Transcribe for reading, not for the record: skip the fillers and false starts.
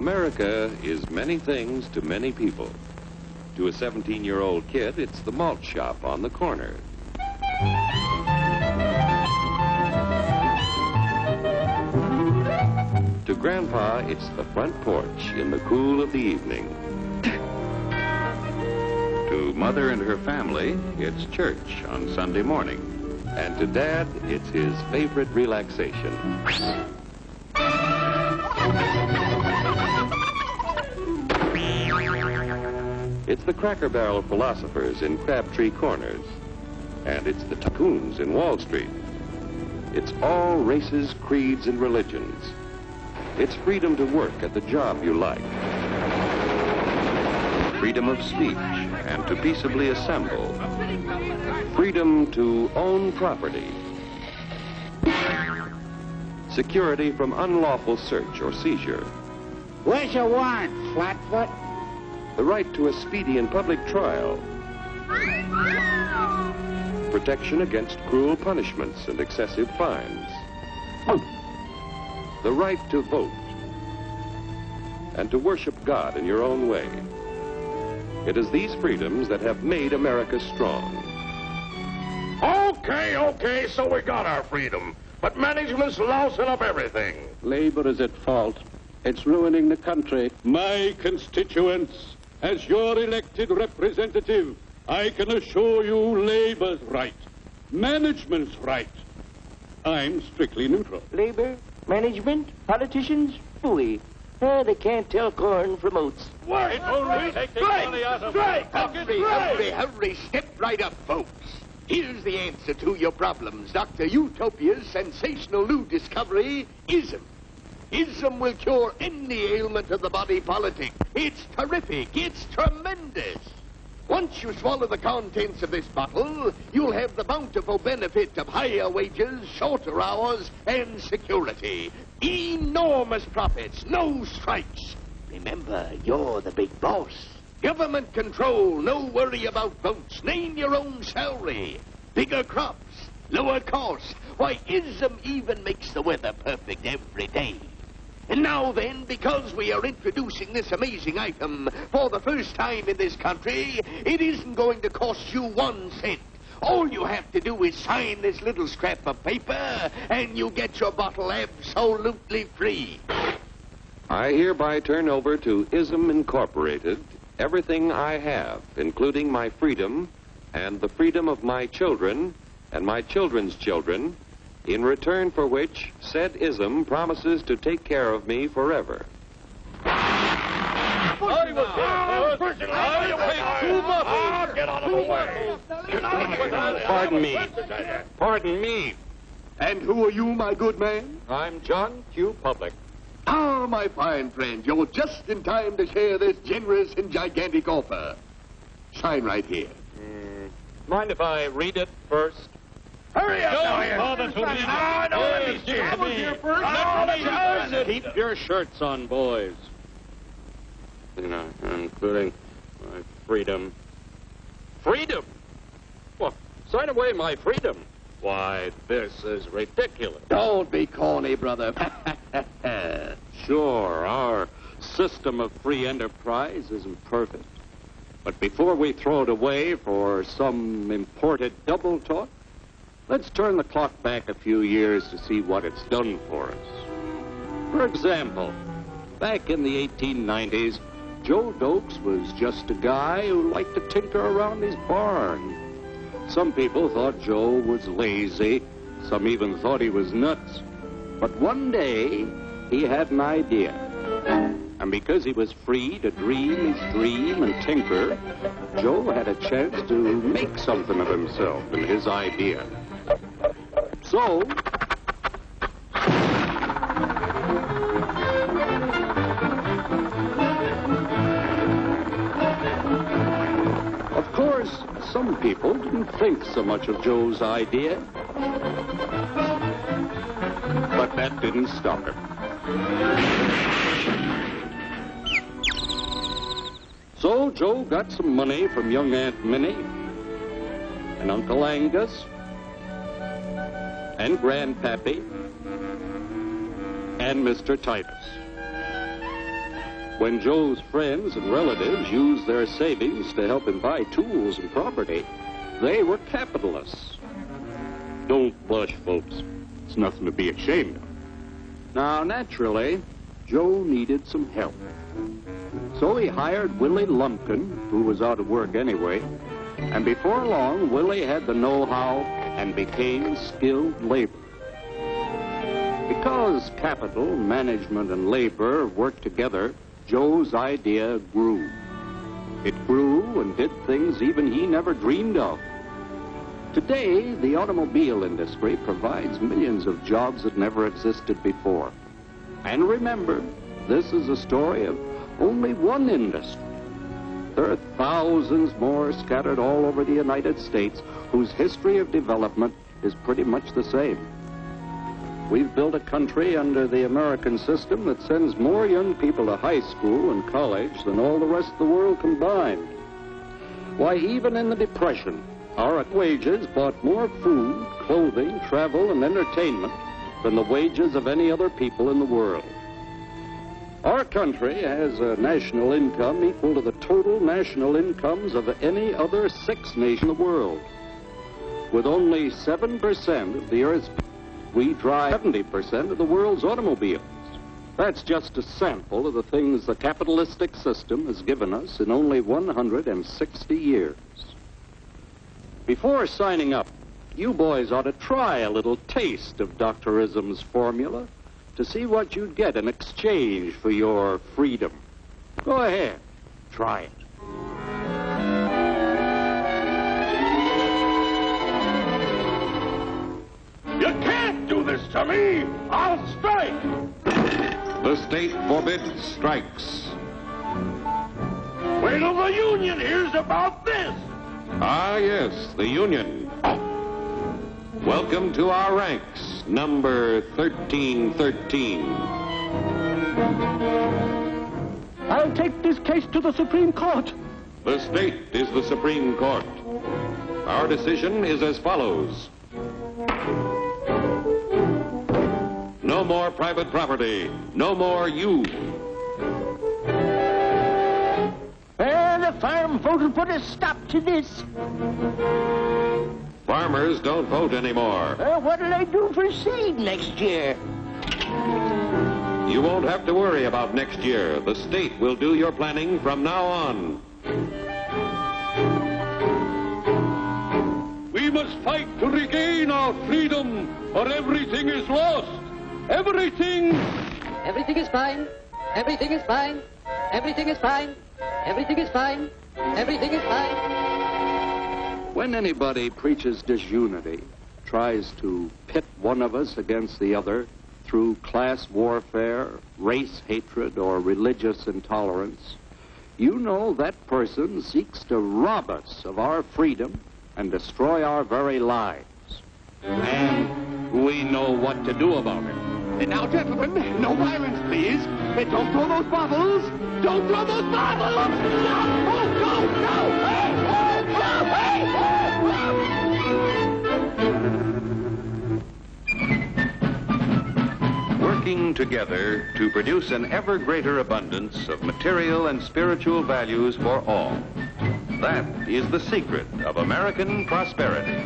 America is many things to many people. To a 17-year-old kid, it's the malt shop on the corner. To Grandpa, it's the front porch in the cool of the evening. To Mother and her family, it's church on Sunday morning. And to Dad, it's his favorite relaxation. It's the Cracker Barrel philosophers in Crabtree Corners. And it's the tycoons in Wall Street. It's all races, creeds, and religions. It's freedom to work at the job you like. Freedom of speech and to peaceably assemble. Freedom to own property. Security from unlawful search or seizure. Where's your warrant, Flatfoot? The right to a speedy and public trial. Protection against cruel punishments and excessive fines. The right to vote. And to worship God in your own way. It is these freedoms that have made America strong. Okay, so we got our freedom. But management's lousing up everything. Labor is at fault. It's ruining the country. My constituents, as your elected representative, I can assure you Labor's right. Management's right. I'm strictly neutral. Labor, management, politicians, phooey. They can't tell corn from oats. Wait, only take the money out of my pocket. Hurry, step right up, folks. Here's the answer to your problems. Dr. Utopia's sensational new discovery, ism. Ism will cure any ailment of the body politic. It's terrific. It's tremendous. Once you swallow the contents of this bottle, you'll have the bountiful benefit of higher wages, shorter hours, and security. Enormous profits, no strikes. Remember, you're the big boss. Government control, no worry about votes. Name your own salary. Bigger crops, lower costs. Why, ism even makes the weather perfect every day. And now then, because we are introducing this amazing item for the first time in this country, it isn't going to cost you 1 cent. All you have to do is sign this little scrap of paper, and you get your bottle absolutely free. I hereby turn over to Ism Incorporated everything I have, including my freedom and the freedom of my children and my children's children, in return for which said Ism promises to take care of me forever. Get out of the way. Pardon me. And who are you, my good man? I'm John Q. Public. Ah, my fine friend, you're just in time to share this generous and gigantic offer. Sign right here. Mind if I read it first? Hurry up, Keep your shirts on, boys. Including my freedom. Freedom? Well, sign away my freedom. Why, this is ridiculous. Don't be corny, brother. Sure, our system of free enterprise isn't perfect. But before we throw it away for some imported double talk, let's turn the clock back a few years to see what it's done for us. For example, back in the 1890s, Joe Dokes was just a guy who liked to tinker around his barn. Some people thought Joe was lazy. Some even thought he was nuts. But one day, he had an idea. And because he was free to dream his dream and tinker, Joe had a chance to make something of himself and his idea. So, of course, some people didn't think so much of Joe's idea. But that didn't stop him. So Joe got some money from young Aunt Minnie and Uncle Angus and Grandpappy and Mr. Titus. When Joe's friends and relatives used their savings to help him buy tools and property, they were capitalists. Don't blush, folks. It's nothing to be ashamed of. Now, naturally, Joe needed some help. So he hired Willie Lumpkin, who was out of work anyway, and before long, Willie had the know-how and became skilled labor. Because capital, management, and labor worked together, Joe's idea grew. It grew and did things even he never dreamed of. Today, the automobile industry provides millions of jobs that never existed before. And remember, this is a story of only one industry. There are thousands more scattered all over the United States whose history of development is pretty much the same. We've built a country under the American system that sends more young people to high school and college than all the rest of the world combined. Why, even in the Depression, our wages bought more food, clothing, travel, and entertainment than the wages of any other people in the world. Our country has a national income equal to the total national incomes of any other 6 nations in the world. With only 7% of the Earth's people, we drive 70% of the world's automobiles. That's just a sample of the things the capitalistic system has given us in only 160 years. Before signing up, you boys ought to try a little taste of Dr. Ism's formula to see what you'd get in exchange for your freedom. Go ahead, try it. You can't do this to me! I'll strike! The state forbids strikes. Wait till the union hears about this! Ah, yes, the union. Welcome to our ranks, number 1313. I'll take this case to the Supreme Court. The state is the Supreme Court. Our decision is as follows. No more private property. No more you. The farm vote will put a stop to this. Farmers don't vote anymore. What'll I do for seed next year? You won't have to worry about next year. The state will do your planning from now on. We must fight to regain our freedom, or everything is lost. Everything! Everything is fine. Everything is fine. Everything is fine. Everything is fine. Everything is fine. When anybody preaches disunity, tries to pit one of us against the other through class warfare, race hatred, or religious intolerance, you know that person seeks to rob us of our freedom and destroy our very lives. And we know what to do about it. Now, gentlemen, no violence, please. Don't throw those bottles. Don't throw those bottles. No! Oh, no! No! Hey! Oh, no! Working together to produce an ever greater abundance of material and spiritual values for all. That is the secret of American prosperity.